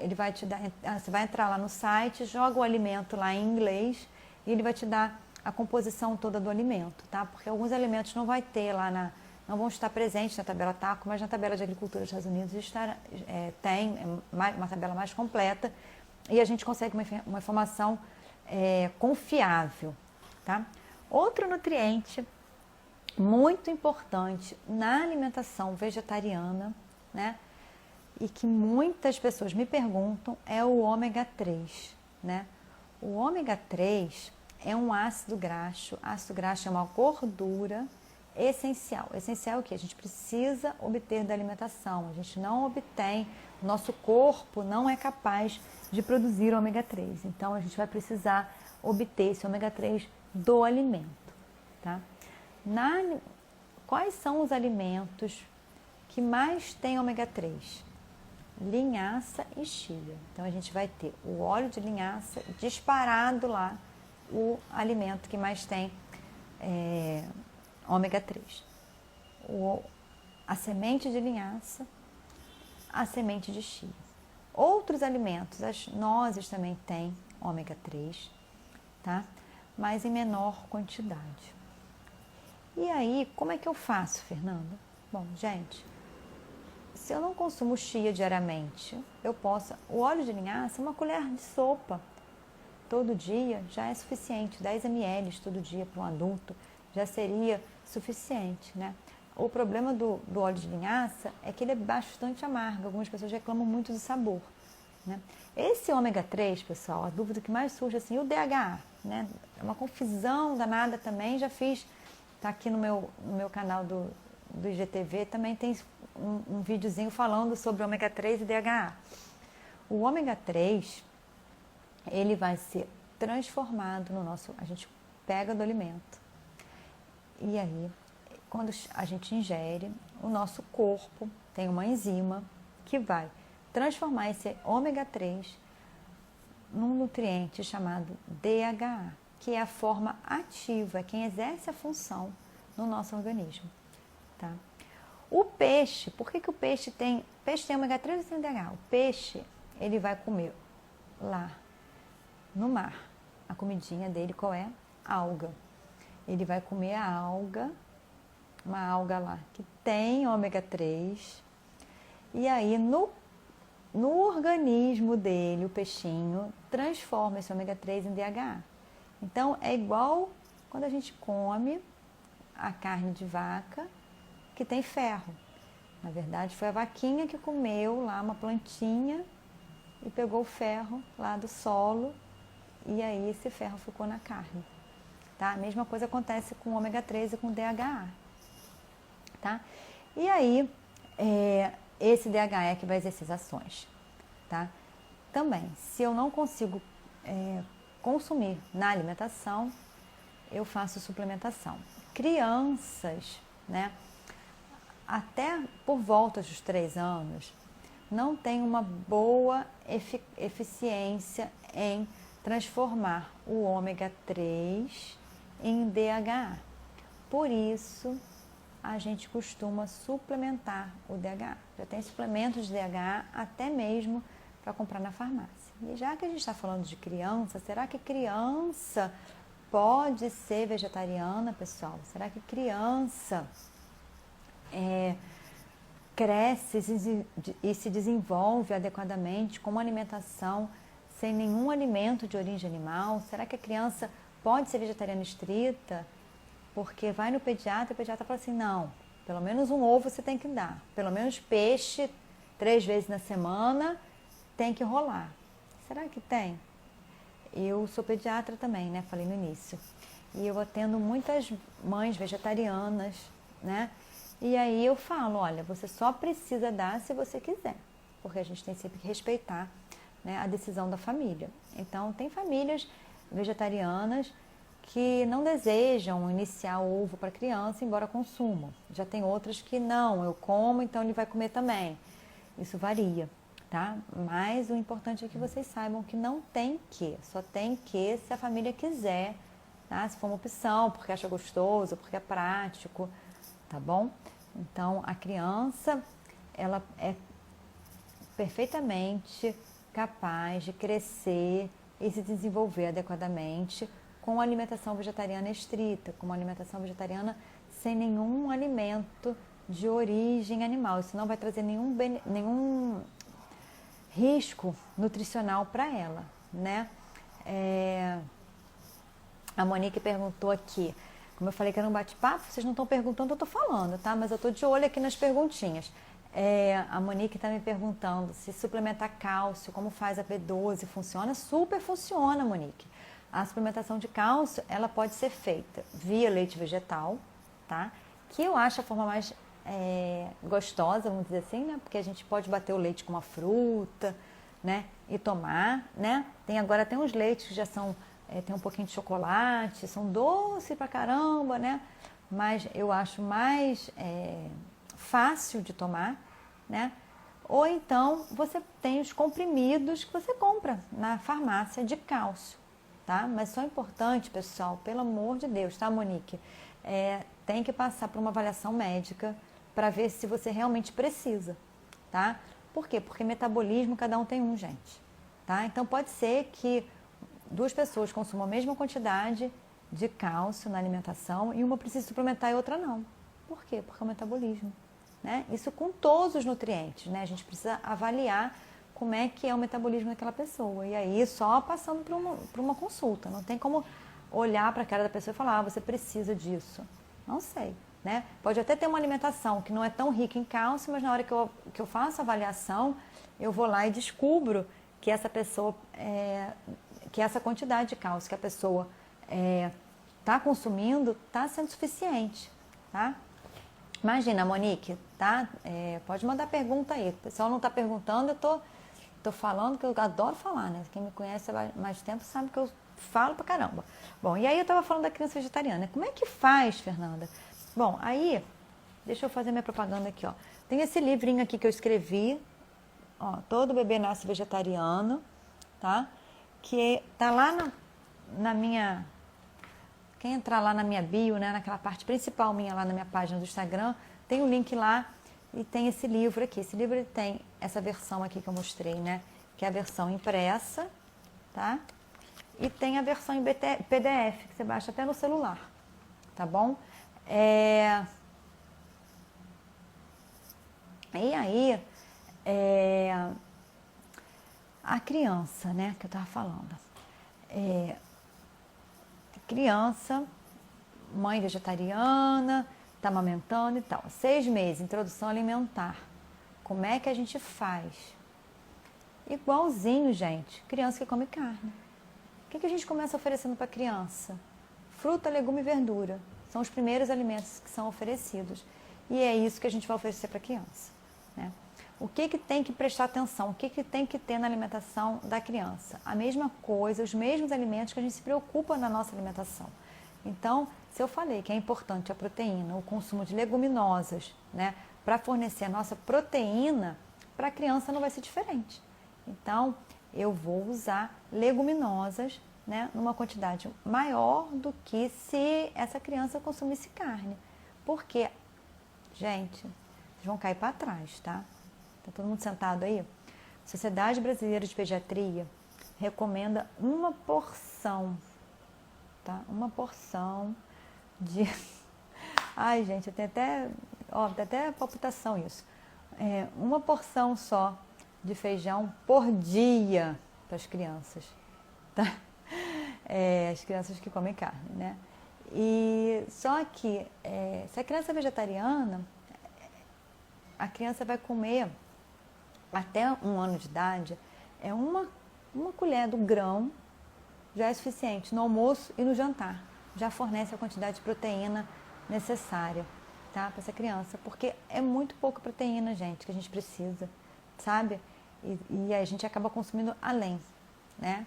ele vai te dar, você vai entrar lá no site, joga o alimento lá em inglês e ele vai te dar a composição toda do alimento, tá? Porque alguns alimentos não vai ter lá não vão estar presentes na tabela TACO, mas na tabela de agricultura dos Estados Unidos tem uma tabela mais completa e a gente consegue uma informação confiável, tá? Outro nutriente muito importante na alimentação vegetariana, né? E que muitas pessoas me perguntam é o ômega 3, né? O ômega 3 é um ácido graxo. Ácido graxo é uma gordura essencial. Essencial é o que? A gente precisa obter da alimentação. A gente não obtém, o nosso corpo não é capaz de produzir ômega 3. Então, a gente vai precisar obter esse ômega 3 do alimento, tá? Quais são os alimentos que mais têm ômega 3? Linhaça e chia. Então, a gente vai ter o óleo de linhaça disparado lá, o alimento que mais tem ômega 3. A semente de linhaça, a semente de chia. Outros alimentos, as nozes também têm ômega 3, tá? Mas em menor quantidade. E aí, como é que eu faço, Fernanda? Bom, gente, se eu não consumo chia diariamente, o óleo de linhaça, uma colher de sopa todo dia já é suficiente, 10 ml todo dia para um adulto já seria suficiente, né? O problema do óleo de linhaça é que ele é bastante amargo, algumas pessoas reclamam muito do sabor, né? Esse ômega 3, pessoal, a dúvida que mais surge assim, o DHA, né? É uma confusão danada também, já fiz, tá aqui no meu canal do IGTV, também tem um videozinho falando sobre ômega 3 e DHA. O ômega 3, ele vai ser transformado a gente pega do alimento. E aí, quando a gente ingere, o nosso corpo tem uma enzima que vai transformar esse ômega 3 num nutriente chamado DHA, que é a forma ativa, é quem exerce a função no nosso organismo, tá? O peixe, por que o peixe tem ômega 3 e tem DHA? O peixe, ele vai comer lá no mar. A comidinha dele qual é? Alga. Ele vai comer a alga, uma alga lá que tem ômega 3. E aí no organismo dele, o peixinho transforma esse ômega 3 em DHA. Então é igual quando a gente come a carne de vaca que tem ferro. Na verdade, foi a vaquinha que comeu lá uma plantinha e pegou o ferro lá do solo e aí esse ferro ficou na carne, tá? A mesma coisa acontece com o ômega 3 e com o DHA, tá? E aí, esse DHA é que vai exercer as ações, tá? Também, se eu não consigo consumir na alimentação, eu faço suplementação. Crianças, né? Até por volta dos 3 anos, não tem uma boa eficiência em transformar o ômega 3 em DHA. Por isso, a gente costuma suplementar o DHA. Já tem suplementos de DHA até mesmo para comprar na farmácia. E já que a gente está falando de criança, será que criança pode ser vegetariana, pessoal? Será que criança cresce e se desenvolve adequadamente com uma alimentação sem nenhum alimento de origem animal? Será que a criança pode ser vegetariana estrita? Porque vai no pediatra e o pediatra fala assim, não, pelo menos um ovo você tem que dar, pelo menos peixe 3 vezes na semana tem que rolar. Será que tem? Eu sou pediatra também, né? Falei no início. E eu atendo muitas mães vegetarianas, né? E aí eu falo, olha, você só precisa dar se você quiser, porque a gente tem sempre que respeitar, né, a decisão da família. Então, tem famílias vegetarianas que não desejam iniciar o ovo para criança, embora consumam. Já tem outras que não, eu como, então ele vai comer também. Isso varia, tá? Mas o importante é que vocês saibam que não tem que, só tem que se a família quiser, tá? Se for uma opção, porque acha gostoso, porque é prático, tá bom? Então, a criança, ela é perfeitamente capaz de crescer e se desenvolver adequadamente com alimentação vegetariana estrita, com uma alimentação vegetariana sem nenhum alimento de origem animal. Isso não vai trazer nenhum risco nutricional para ela, né? A Monique perguntou aqui, como eu falei que era um bate-papo, vocês não estão perguntando, eu estou falando, tá? Mas eu estou de olho aqui nas perguntinhas. A Monique está me perguntando se suplementar cálcio, como faz a B12, funciona? Super funciona, Monique. A suplementação de cálcio, ela pode ser feita via leite vegetal, tá? Que eu acho a forma mais gostosa, vamos dizer assim, né? Porque a gente pode bater o leite com uma fruta, né? E tomar, né? Agora tem uns leites que já são, tem um pouquinho de chocolate, são doces pra caramba, né? Mas eu acho mais fácil de tomar, né? Ou então você tem os comprimidos que você compra na farmácia de cálcio, tá? Mas só é importante, pessoal, pelo amor de Deus, tá, Monique? Tem que passar por uma avaliação médica para ver se você realmente precisa, tá? Por quê? Porque metabolismo cada um tem um, gente, tá? Então pode ser que 2 pessoas consumam a mesma quantidade de cálcio na alimentação e uma precise suplementar e outra não. Por quê? Porque é o metabolismo, né? Isso com todos os nutrientes, né? A gente precisa avaliar como é que é o metabolismo daquela pessoa. E aí só passando por uma consulta. Não tem como olhar para a cara da pessoa e falar, você precisa disso. Não sei, né? Pode até ter uma alimentação que não é tão rica em cálcio, mas na hora que eu faço a avaliação, eu vou lá e descubro que essa pessoa, que essa quantidade de cálcio que a pessoa está consumindo está sendo suficiente, tá? Imagina, Monique, tá? Pode mandar pergunta aí. O pessoal não está perguntando, eu tô falando, que eu adoro falar, né? Quem me conhece há mais tempo sabe que eu falo pra caramba. Bom, e aí eu estava falando da criança vegetariana. Como é que faz, Fernanda? Bom, aí, deixa eu fazer minha propaganda aqui, ó. Tem esse livrinho aqui que eu escrevi, ó, Todo Bebê Nasce Vegetariano, tá? Que tá lá na minha... Quem entrar lá na minha bio, né, naquela parte principal minha lá na minha página do Instagram, tem o link lá e tem esse livro aqui. Esse livro ele tem essa versão aqui que eu mostrei, né, que é a versão impressa, tá? E tem a versão em PDF, que você baixa até no celular, tá bom? E aí, a criança, né, que eu tava falando, criança, mãe vegetariana, tá amamentando e tal. 6 meses, introdução alimentar. Como é que a gente faz? Igualzinho, gente, criança que come carne. O que a gente começa oferecendo para a criança? Fruta, legume e verdura. São os primeiros alimentos que são oferecidos. E é isso que a gente vai oferecer para a criança, né? O que tem que prestar atenção? O que tem que ter na alimentação da criança? A mesma coisa, os mesmos alimentos que a gente se preocupa na nossa alimentação. Então, se eu falei que é importante a proteína, o consumo de leguminosas, né, para fornecer a nossa proteína, para a criança não vai ser diferente. Então, eu vou usar leguminosas, né, numa quantidade maior do que se essa criança consumisse carne. Porque, gente, vocês vão cair para trás, tá? Tá todo mundo sentado aí? Sociedade Brasileira de Pediatria recomenda uma porção, tá? Uma porção de... Ai, gente, eu tenho até... Ó, dá até palpitação isso. Uma porção só de feijão por dia para as crianças, tá? As crianças que comem carne, né? E só que, se a criança é vegetariana, a criança vai comer até 1 ano de idade, uma colher do grão já é suficiente no almoço e no jantar. Já fornece a quantidade de proteína necessária, tá, para essa criança. Porque é muito pouca proteína, gente, que a gente precisa, sabe? E a gente acaba consumindo além, né?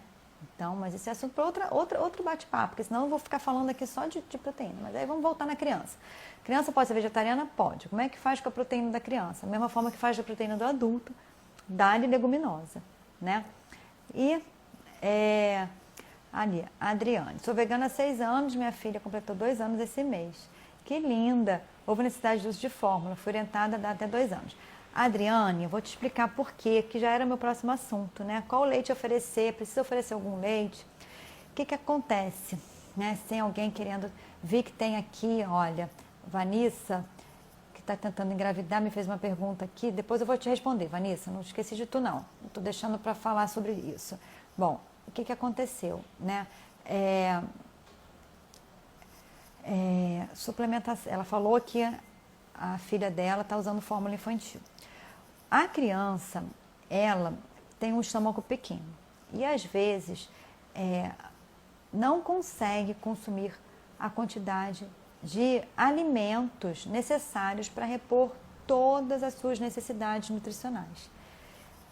Então, mas esse é assunto para outro bate-papo, porque senão eu vou ficar falando aqui só de proteína. Mas aí vamos voltar na criança. Criança pode ser vegetariana? Pode. Como é que faz com a proteína da criança? Da mesma forma que faz com a proteína do adulto, dá-lhe leguminosa, né? E ali, a Adriane. Sou vegana há 6 anos, minha filha completou 2 anos esse mês. Que linda! Houve necessidade de uso de fórmula, fui orientada a dar até 2 anos. Adriane, eu vou te explicar por quê, que já era meu próximo assunto, né? Qual leite oferecer? Precisa oferecer algum leite? O que acontece, né? Se tem alguém querendo... Vi que tem aqui, olha, Vanessa, que está tentando engravidar, me fez uma pergunta aqui. Depois eu vou te responder, Vanessa, não esqueci de tu não. Estou deixando para falar sobre isso. Bom, o que aconteceu, né? Suplementação. Ela falou que a filha dela está usando fórmula infantil. A criança, ela tem um estômago pequeno e às vezes não consegue consumir a quantidade de alimentos necessários para repor todas as suas necessidades nutricionais,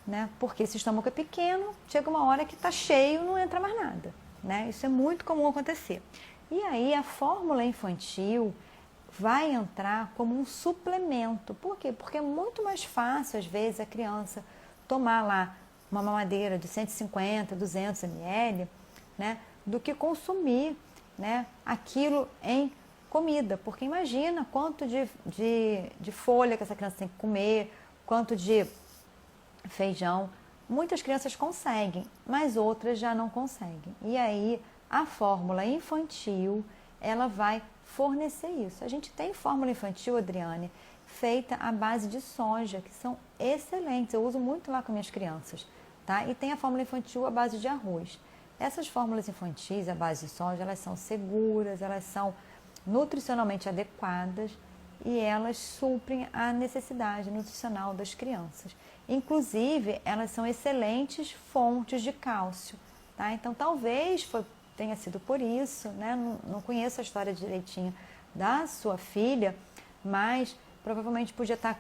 né? Porque esse estômago é pequeno, chega uma hora que está cheio, não entra mais nada, né? Isso é muito comum acontecer. E aí a fórmula infantil vai entrar como um suplemento. Por quê? Porque é muito mais fácil, às vezes, a criança tomar lá uma mamadeira de 150, 200 ml, né, do que consumir, né, aquilo em comida. Porque imagina quanto de folha que essa criança tem que comer, quanto de feijão. Muitas crianças conseguem, mas outras já não conseguem. E aí a fórmula infantil, ela vai fornecer isso. A gente tem fórmula infantil, Adriane, feita à base de soja, que são excelentes. Eu uso muito lá com minhas crianças, tá? E tem a fórmula infantil à base de arroz. Essas fórmulas infantis à base de soja, elas são seguras, elas são nutricionalmente adequadas e elas suprem a necessidade nutricional das crianças. Inclusive, elas são excelentes fontes de cálcio, tá? Então, talvez tenha sido por isso, né? Não conheço a história direitinho da sua filha, mas provavelmente podia estar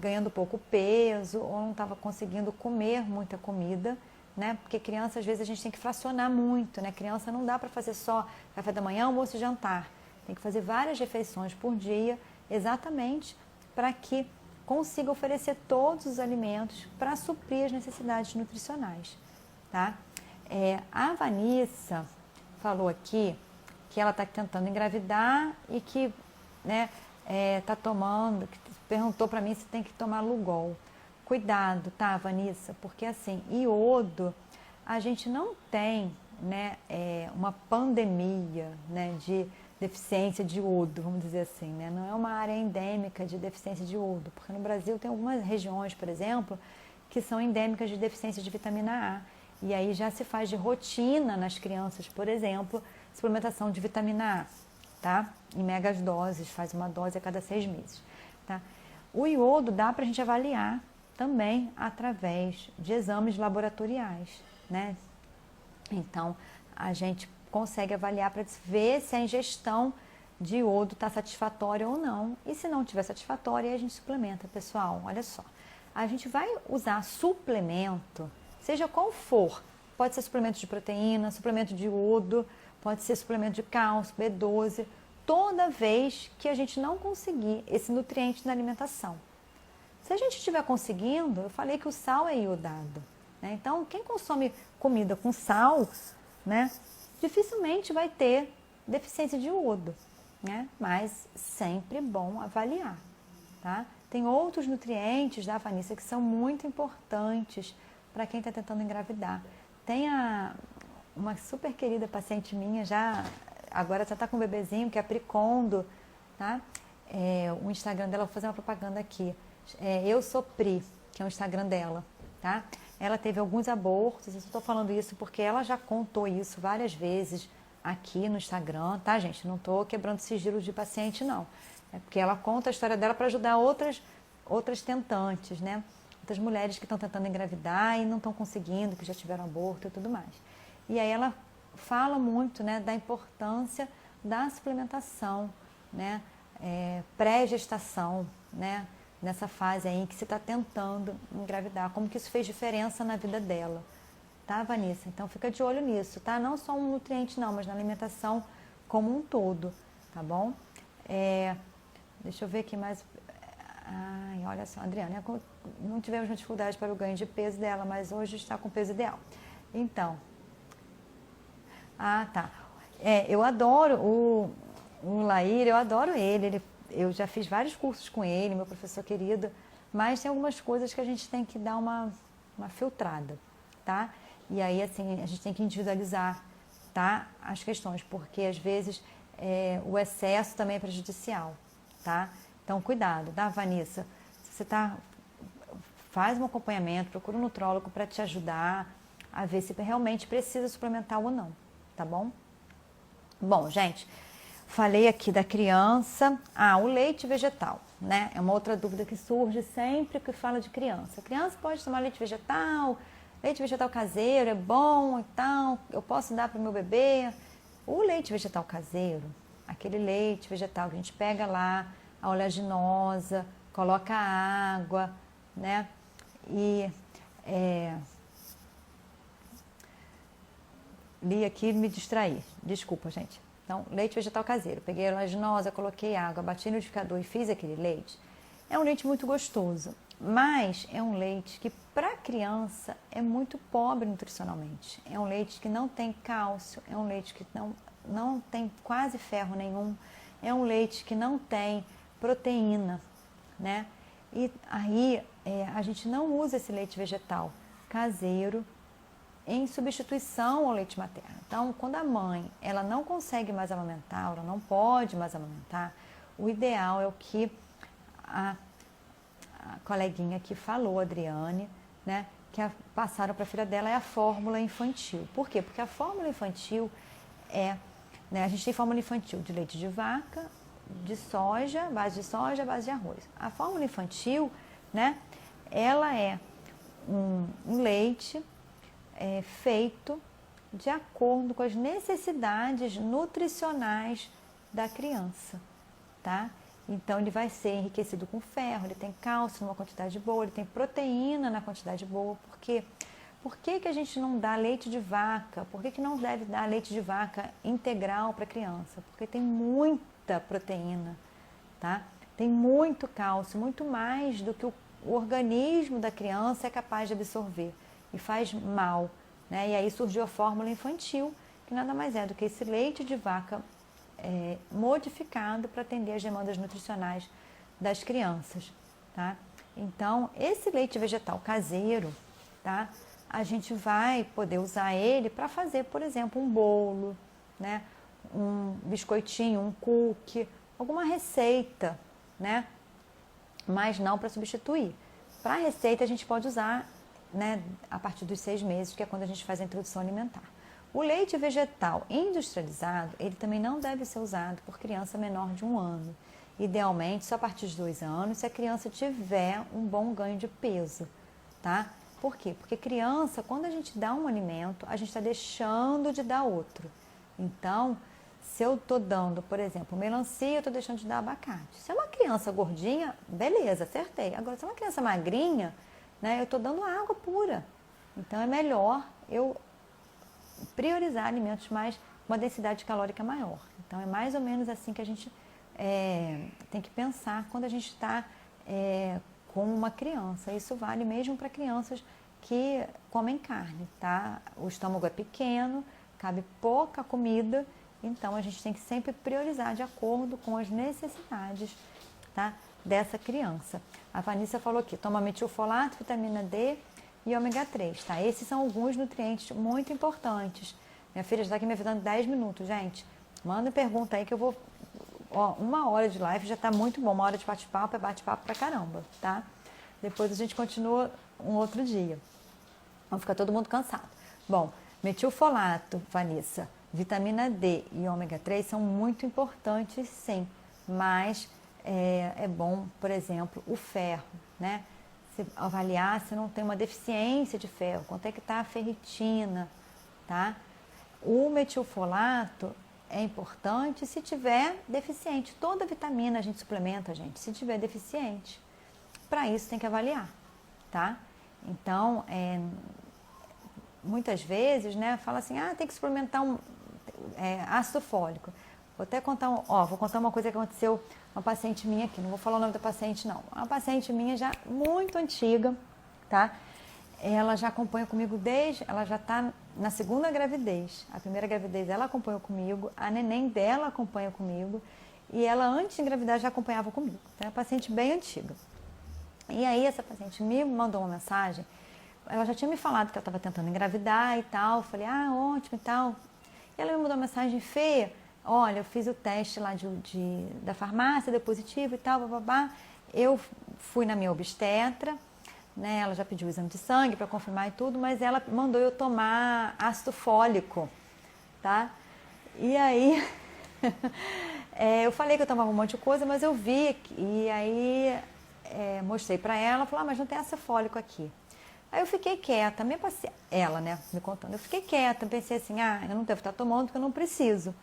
ganhando pouco peso ou não estava conseguindo comer muita comida, né? Porque criança, às vezes, a gente tem que fracionar muito, né? Criança não dá para fazer só café da manhã, almoço e jantar. Tem que fazer várias refeições por dia, exatamente para que consiga oferecer todos os alimentos para suprir as necessidades nutricionais, tá? A Vanessa falou aqui que ela está tentando engravidar e que, né, tá tomando, perguntou para mim se tem que tomar Lugol. Cuidado, tá, Vanessa? Porque assim, iodo, a gente não tem, né, uma pandemia, né, de deficiência de iodo, vamos dizer assim, né? Não é uma área endêmica de deficiência de iodo, porque no Brasil tem algumas regiões, por exemplo, que são endêmicas de deficiência de vitamina A. E aí já se faz de rotina nas crianças, por exemplo, suplementação de vitamina A, tá? Em megas doses, faz uma dose a cada 6 meses, tá? O iodo dá para a gente avaliar também através de exames laboratoriais, né? Então, a gente consegue avaliar para ver se a ingestão de iodo está satisfatória ou não. E se não estiver satisfatória, a gente suplementa. Pessoal, olha só. A gente vai usar suplemento, seja qual for. Pode ser suplemento de proteína, suplemento de iodo, pode ser suplemento de cálcio, B12, toda vez que a gente não conseguir esse nutriente na alimentação. Se a gente estiver conseguindo, eu falei que o sal é iodado, né? Então, quem consome comida com sal, né, dificilmente vai ter deficiência de iodo, né? Mas sempre bom avaliar, tá? Tem outros nutrientes, da Vanessa, que são muito importantes para quem está tentando engravidar. Tem uma super querida paciente minha, agora já está com um bebezinho, que é a Pricondo, tá? O Instagram dela, vou fazer uma propaganda aqui. Eu sou Pri, que é o Instagram dela, tá? Ela teve alguns abortos, eu estou falando isso porque ela já contou isso várias vezes aqui no Instagram, tá, gente? Não estou quebrando sigilo de paciente, não. É porque ela conta a história dela para ajudar outras tentantes, né? Outras mulheres que estão tentando engravidar e não estão conseguindo, que já tiveram aborto e tudo mais. E aí ela fala muito, né, da importância da suplementação, né, pré-gestação, né, nessa fase aí que você está tentando engravidar, como que isso fez diferença na vida dela, tá, Vanessa? Então fica de olho nisso, tá? Não só um nutriente não, mas na alimentação como um todo, tá bom? Deixa eu ver aqui mais. Ai, olha só, Adriana, não tivemos dificuldade para o ganho de peso dela, mas hoje está com peso ideal. Então, tá. Eu adoro o Laír, eu adoro ele. Eu já fiz vários cursos com ele, meu professor querido, mas tem algumas coisas que a gente tem que dar uma filtrada, tá? E aí, assim, a gente tem que individualizar, tá, as questões, porque às vezes o excesso também é prejudicial, tá? Então, cuidado, tá, Vanessa? Se você faz um acompanhamento, procura um nutrólogo para te ajudar a ver se realmente precisa suplementar ou não, tá bom? Bom, gente, falei aqui da criança. O leite vegetal, né? É uma outra dúvida que surge sempre que fala de criança. A criança pode tomar leite vegetal caseiro é bom, então eu posso dar para o meu bebê. O leite vegetal caseiro, aquele leite vegetal que a gente pega lá, a oleaginosa, coloca água, né? E li aqui e me distraí. Desculpa, gente. Então, leite vegetal caseiro. Peguei a oleaginosa, coloquei água, bati no liquidificador e fiz aquele leite. É um leite muito gostoso, mas é um leite que para criança é muito pobre nutricionalmente. É um leite que não tem cálcio, é um leite que não tem quase ferro nenhum, é um leite que não tem proteína, né? E aí a gente não usa esse leite vegetal caseiro em substituição ao leite materno. Então, quando a mãe ela não consegue mais amamentar, ela não pode mais amamentar, o ideal é o que a coleguinha que falou, Adriane, né, que passaram para a filha dela, é a fórmula infantil. Por quê? Porque a fórmula infantil a gente tem fórmula infantil de leite de vaca, de soja, base de arroz. A fórmula infantil, né, ela é um leite feito de acordo com as necessidades nutricionais da criança, tá? Então, ele vai ser enriquecido com ferro, ele tem cálcio numa quantidade boa, ele tem proteína na quantidade boa. Por quê? Por que a gente não dá leite de vaca? Por que não deve dar leite de vaca integral para a criança? Porque tem muita proteína, tá? Tem muito cálcio, muito mais do que o organismo da criança é capaz de absorver e faz mal, né? E aí surgiu a fórmula infantil, que nada mais é do que esse leite de vaca modificado para atender as demandas nutricionais das crianças, tá? Então, esse leite vegetal caseiro, tá? A gente vai poder usar ele para fazer, por exemplo, um bolo, né? Um biscoitinho, um cookie, alguma receita, né? Mas não para substituir. Para a receita a gente pode usar, né, a partir dos 6 meses, que é quando a gente faz a introdução alimentar. O leite vegetal industrializado, ele também não deve ser usado por criança menor de 1 ano. Idealmente, só a partir de 2 anos, se a criança tiver um bom ganho de peso, tá? Por quê? Porque criança, quando a gente dá um alimento, a gente está deixando de dar outro. Então, se eu estou dando, por exemplo, melancia, eu estou deixando de dar abacate. Se é uma criança gordinha, beleza, acertei. Agora, se é uma criança magrinha, né, eu estou dando água pura. Então, é melhor eu priorizar alimentos mais com uma densidade calórica maior. Então, é mais ou menos assim que a gente tem que pensar quando a gente está como uma criança. Isso vale mesmo para crianças que comem carne, tá? O estômago é pequeno, cabe pouca comida, então a gente tem que sempre priorizar de acordo com as necessidades, tá, dessa criança. A Vanessa falou aqui, toma metilfolato, vitamina D e ômega 3, tá? Esses são alguns nutrientes muito importantes. Minha filha já está aqui me avisando 10 minutos, gente. Manda pergunta aí que eu vou... Ó, 1 hora de live já está muito bom, 1 hora de bate-papo é bate-papo pra caramba, tá? Depois a gente continua um outro dia. Vamos ficar todo mundo cansado. Bom, metilfolato, Vanessa, vitamina D e ômega 3 são muito importantes, sim. Mas é bom, por exemplo, o ferro, né? Se avaliar se não tem uma deficiência de ferro, quanto é que está a ferritina, tá? O metilfolato é importante se tiver deficiente. Toda vitamina a gente suplementa, gente, se tiver deficiente. Para isso tem que avaliar, tá? Então, muitas vezes, né, fala assim, tem que suplementar ácido fólico. Vou até contar, vou contar uma coisa que aconteceu uma paciente minha aqui, não vou falar o nome da paciente não. Uma paciente minha já muito antiga, tá? Ela já acompanha comigo ela já está na 2ª gravidez. A primeira gravidez ela acompanhou comigo, a neném dela acompanha comigo e ela antes de engravidar já acompanhava comigo. Então é uma paciente bem antiga. E aí essa paciente me mandou uma mensagem, ela já tinha me falado que ela estava tentando engravidar e tal, eu falei, ótimo e tal. E ela me mandou uma mensagem, Fê, olha, eu fiz o teste lá da farmácia, deu positivo e tal, bababá. Eu fui na minha obstetra, né, ela já pediu o exame de sangue para confirmar e tudo, mas ela mandou eu tomar ácido fólico, tá? E aí, eu falei que eu tomava um monte de coisa, mas eu vi, e aí mostrei para ela, falou, mas não tem ácido fólico aqui. Aí eu fiquei quieta, ela, né, me contando, eu fiquei quieta, pensei assim, eu não devo estar tomando porque eu não preciso.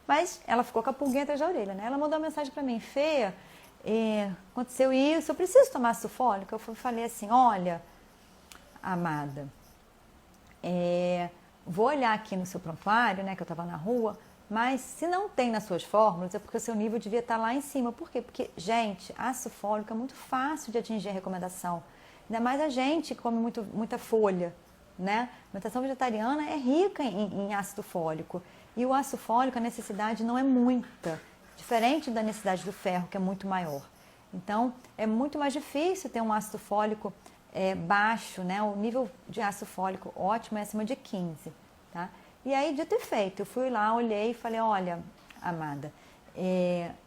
Mas ela ficou com a pulguinha atrás da orelha, né? Ela mandou uma mensagem para mim, Fê, aconteceu isso, eu preciso tomar ácido fólico? Eu falei assim, olha, amada, vou olhar aqui no seu prontuário, né, que eu estava na rua, mas se não tem nas suas fórmulas, é porque o seu nível devia estar lá em cima. Por quê? Porque, gente, ácido fólico é muito fácil de atingir a recomendação. Ainda mais a gente que come muita folha, né? A alimentação vegetariana é rica em ácido fólico. E o ácido fólico, a necessidade não é muita, diferente da necessidade do ferro, que é muito maior. Então, é muito mais difícil ter um ácido fólico baixo, né? O nível de ácido fólico ótimo é acima de 15, tá? E aí, dito e feito, eu fui lá, olhei e falei, olha, amada,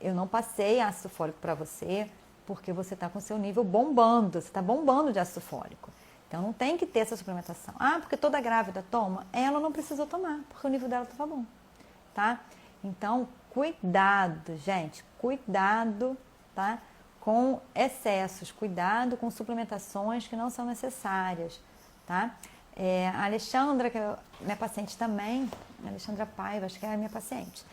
eu não passei ácido fólico para você, porque você está com seu nível bombando, você está bombando de ácido fólico. Então, não tem que ter essa suplementação. Porque toda grávida toma? Ela não precisou tomar, porque o nível dela estava bom, tá? Então, cuidado, gente, cuidado, tá? Com excessos, cuidado com suplementações que não são necessárias, tá? A Alexandra, que é minha paciente também, a Alexandra Paiva, acho que é a minha paciente.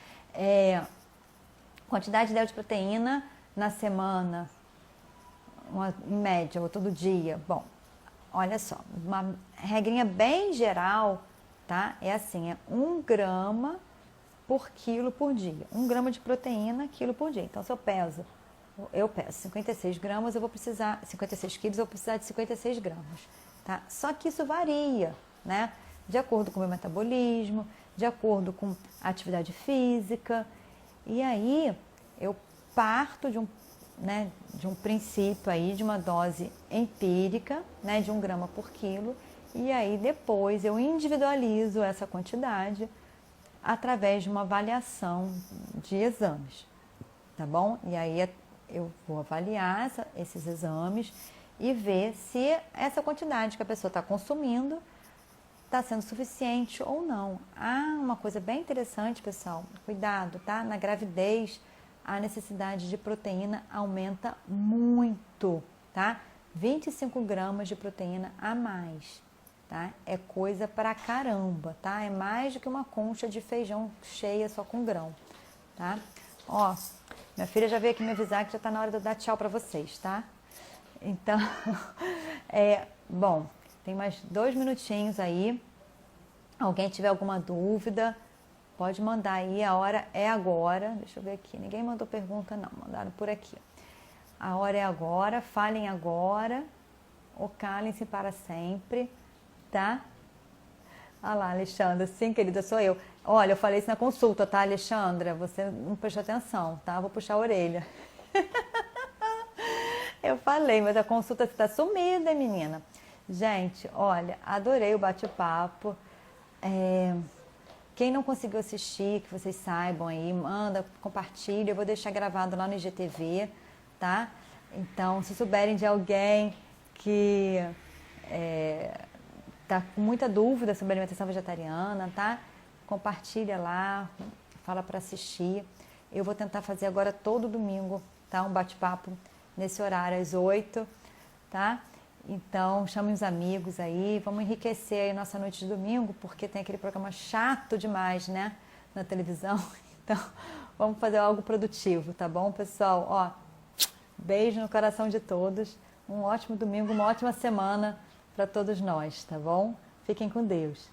Quantidade ideal de proteína na semana, em média, ou todo dia. Bom, olha só, uma regrinha bem geral, tá? É assim, 1 grama por quilo por dia. 1 grama de proteína, quilo por dia. Então, se eu peso 56 gramas, 56 quilos, eu vou precisar de 56 gramas, tá? Só que isso varia, né? De acordo com o meu metabolismo, de acordo com a atividade física. E aí, eu parto de um princípio aí, de uma dose empírica, né, de 1 grama por quilo, e aí depois eu individualizo essa quantidade através de uma avaliação de exames, tá bom? E aí eu vou avaliar esses exames e ver se essa quantidade que a pessoa está consumindo está sendo suficiente ou não. Uma coisa bem interessante, pessoal, cuidado, tá? Na gravidez, a necessidade de proteína aumenta muito, tá? 25 gramas de proteína a mais, tá? É coisa pra caramba, tá? É mais do que uma concha de feijão cheia só com grão, tá? Ó, minha filha já veio aqui me avisar que já tá na hora de eu dar tchau pra vocês, tá? Então, bom, tem mais 2 minutinhos aí. Alguém tiver alguma dúvida, pode mandar aí, a hora é agora. Deixa eu ver aqui, ninguém mandou pergunta não, mandaram por aqui. A hora é agora, falem agora, ou calem-se para sempre, tá? Olha lá, Alexandra, sim, querida, sou eu. Olha, eu falei isso na consulta, tá, Alexandra? Você não prestou atenção, tá? Vou puxar a orelha. Eu falei, mas a consulta está sumida, hein, menina? Gente, olha, adorei o bate-papo. Quem não conseguiu assistir, que vocês saibam aí, manda, compartilha. Eu vou deixar gravado lá no IGTV, tá? Então, se souberem de alguém que tá com muita dúvida sobre alimentação vegetariana, tá? Compartilha lá, fala para assistir. Eu vou tentar fazer agora todo domingo, tá? Um bate-papo nesse horário, às 8, tá? Então, chame os amigos aí, vamos enriquecer aí nossa noite de domingo, porque tem aquele programa chato demais, né? Na televisão. Então, vamos fazer algo produtivo, tá bom, pessoal? Ó, beijo no coração de todos. Um ótimo domingo, uma ótima semana para todos nós, tá bom? Fiquem com Deus.